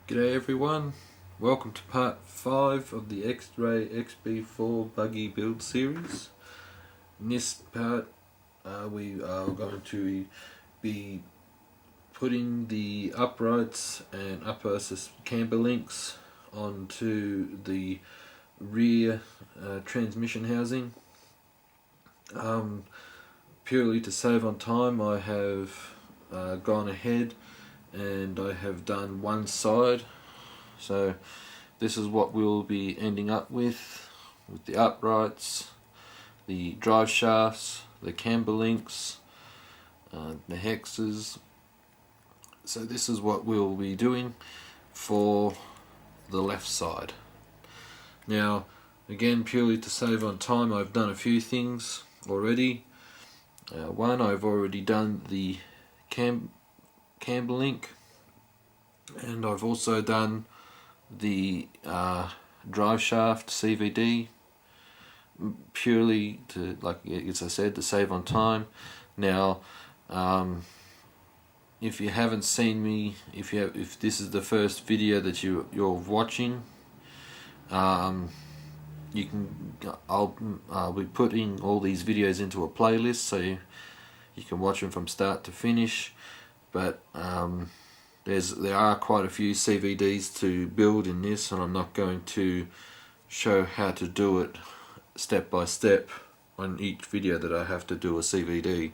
G'day everyone, welcome to part 5 of the Xray xb4 buggy build series. In this part we are going to be putting the uprights and upper camber links onto the rear transmission housing. Purely to save on time, I have gone ahead and I have done one side, so this is what we'll be ending up with the uprights, the drive shafts, the camber links, the hexes. So this is what we'll be doing for the left side. Now again, purely to save on time, I've done a few things already. One, I've already done the camber link, and I've also done the drive shaft CVD, purely to, like as I said, to save on time. Now if you haven't seen me, if this is the first video that you're watching, you can I'll be putting all these videos into a playlist so you can watch them from start to finish. But there are quite a few CVDs to build in this, and I'm not going to show how to do it step by step on each video that I have to do a CVD.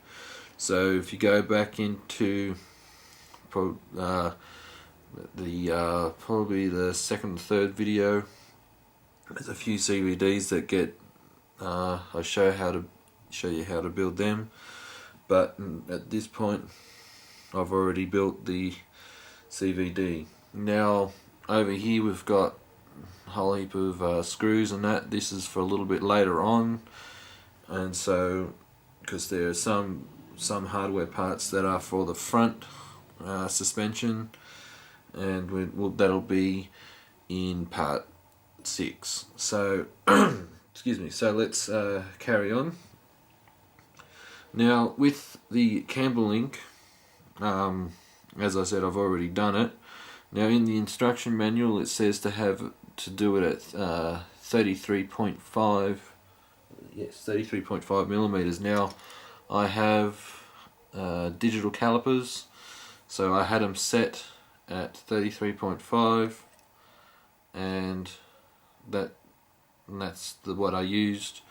So if you go back into probably the second or third video, there's a few CVDs that get I show you how to build them. But at this point I've already built the CVD. Now over here we've got a whole heap of screws and that. This is for a little bit later on, and so because there are some hardware parts that are for the front suspension, and that'll be in part 6. So excuse me, so let's carry on. Now with the camber link, as I said, I've already done it. Now in the instruction manual it says to do it at 33.5 millimeters. Now I have digital calipers, so I had them set at 33.5, and that's what I used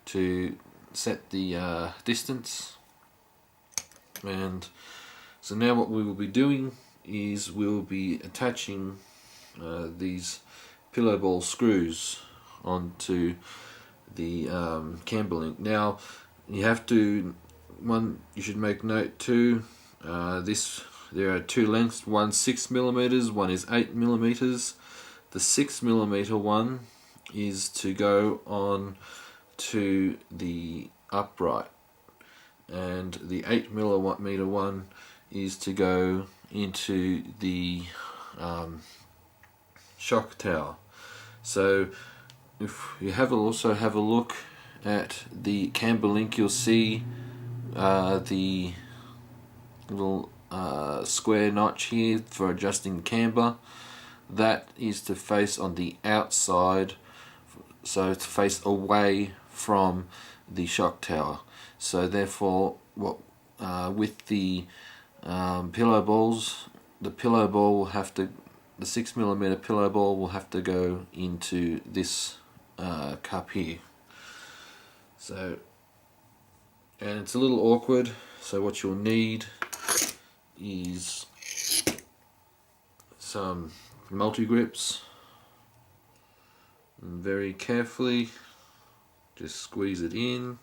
to set the distance. And so now what we will be doing is we'll be attaching these pillow ball screws onto the camber link. Now you should make note too, there are two lengths, one 6 millimeters, one is 8 millimeters. The 6 millimeter one is to go on to the upright, and the 8 millimeter one is to go into the shock tower. So if you also have a look at the camber link, you'll see the little square notch here for adjusting the camber. That is to face on the outside, so to face away from the shock tower. So therefore, with the pillow balls, the 6 millimeter pillow ball will have to go into this cup here. So, and it's a little awkward, so what you'll need is some multi-grips, and very carefully just squeeze it in.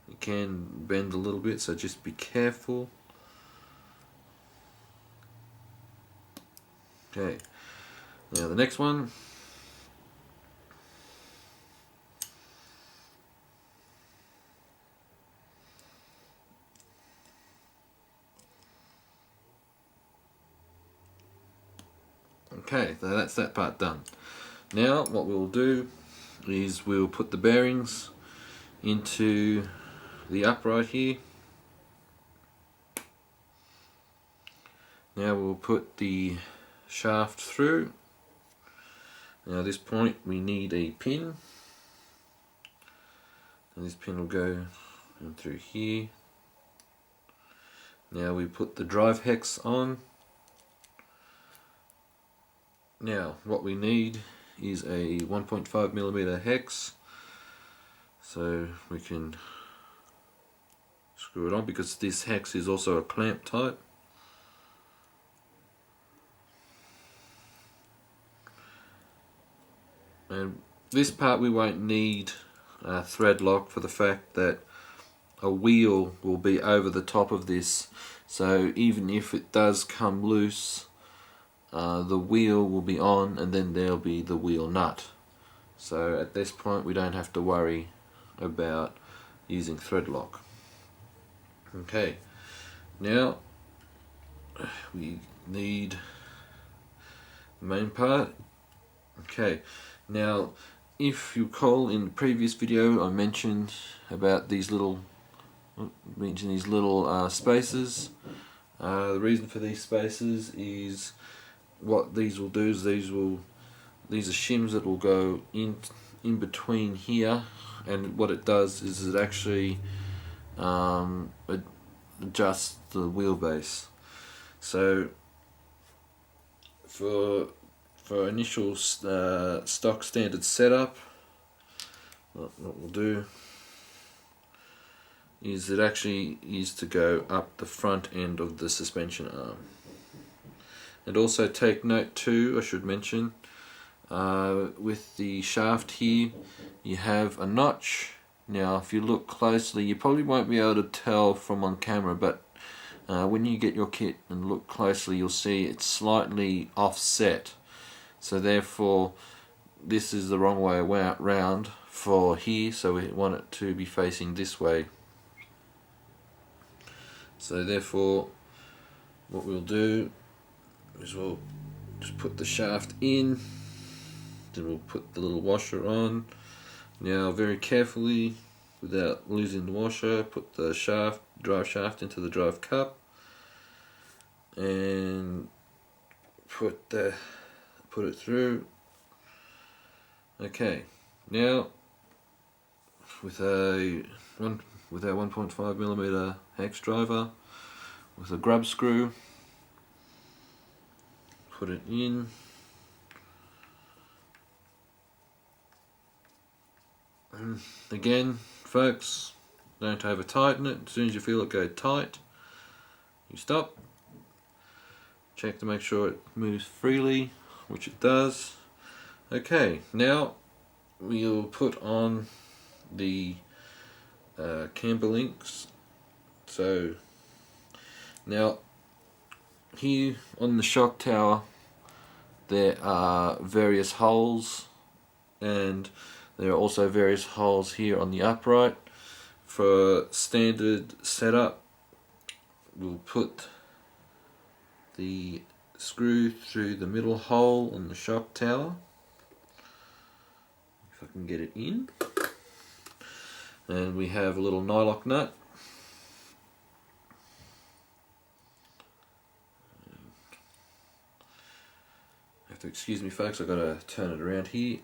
It can bend a little bit, so just be careful. Okay, now the next one. Okay, so that's that part done. Now what we'll do is we'll put the bearings into the upright here. Now we'll put the shaft through. Now at this point we need a pin, and this pin will go in through here. Now we put the drive hex on. Now what we need is a 1.5mm hex, so we can screw it on, because this hex is also a clamp type. And this part we won't need a thread lock, for the fact that a wheel will be over the top of this, so even if it does come loose, the wheel will be on, and then there'll be the wheel nut. So at this point we don't have to worry about using thread lock. Okay, now we need the main part. Okay, now if you recall, in the previous video I mentioned about these little spaces. The reason for these spaces is what these will do is these are shims that will go in between here, and what it does is it actually adjusts the wheelbase. So for initial stock standard setup, what we'll do is it actually is to go up the front end of the suspension arm. And also take note too, I should mention, with the shaft here you have a notch. Now if you look closely, you probably won't be able to tell from on camera, but when you get your kit and look closely, you'll see it's slightly offset. So therefore this is the wrong way around for here, so we want it to be facing this way. So therefore what we'll do is we'll just put the shaft in, then we'll put the little washer on. Now very carefully, without losing the washer, put the drive shaft into the drive cup, and put it through. Okay, now with our 1.5mm hex driver, with a grub screw, put it in. And again, folks, don't over tighten it. As soon as you feel it go tight, you stop. Check to make sure it moves freely, which it does. Okay, now we'll put on the camber links. So now here on the shock tower there are various holes, and there are also various holes here on the upright. For standard setup, we'll put the screw through the middle hole on the shock tower, if I can get it in, and we have a little nylock nut. You have to excuse me folks, I've got to turn it around here.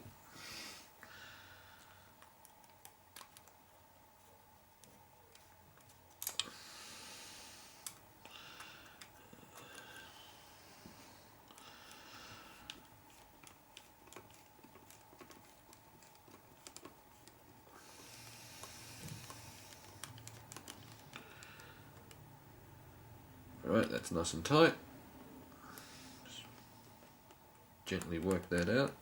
Alright, that's nice and tight. Just gently work that out.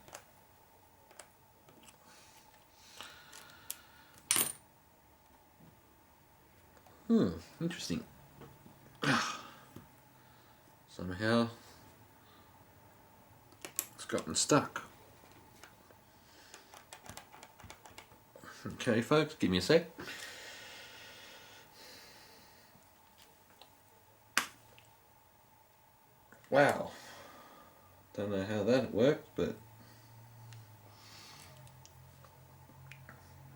Interesting. Somehow it's gotten stuck. Okay folks, give me a sec. Wow, don't know how that worked, but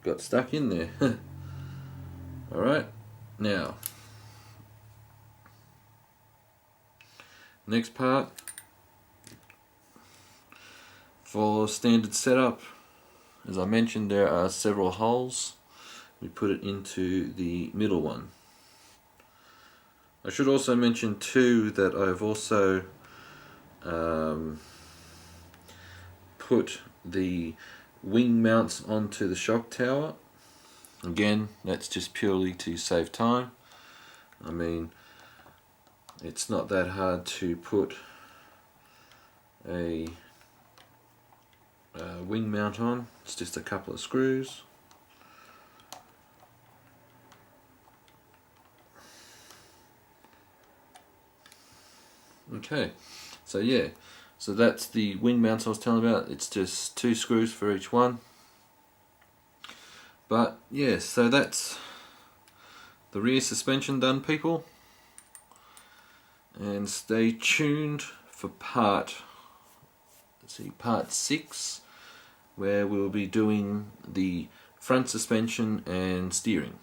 got stuck in there. Alright, now Next part, for standard setup, as I mentioned, there are several holes. We put it into the middle one. I should also mention too that I've also put the wing mounts onto the shock tower. Again, that's just purely to save time. I mean, it's not that hard to put a wing mount on. It's just a couple of screws. Okay, so yeah, so that's the wing mounts I was telling about. It's just 2 screws for each one. But yeah, so that's the rear suspension done, people. And stay tuned for part 6, where we'll be doing the front suspension and steering.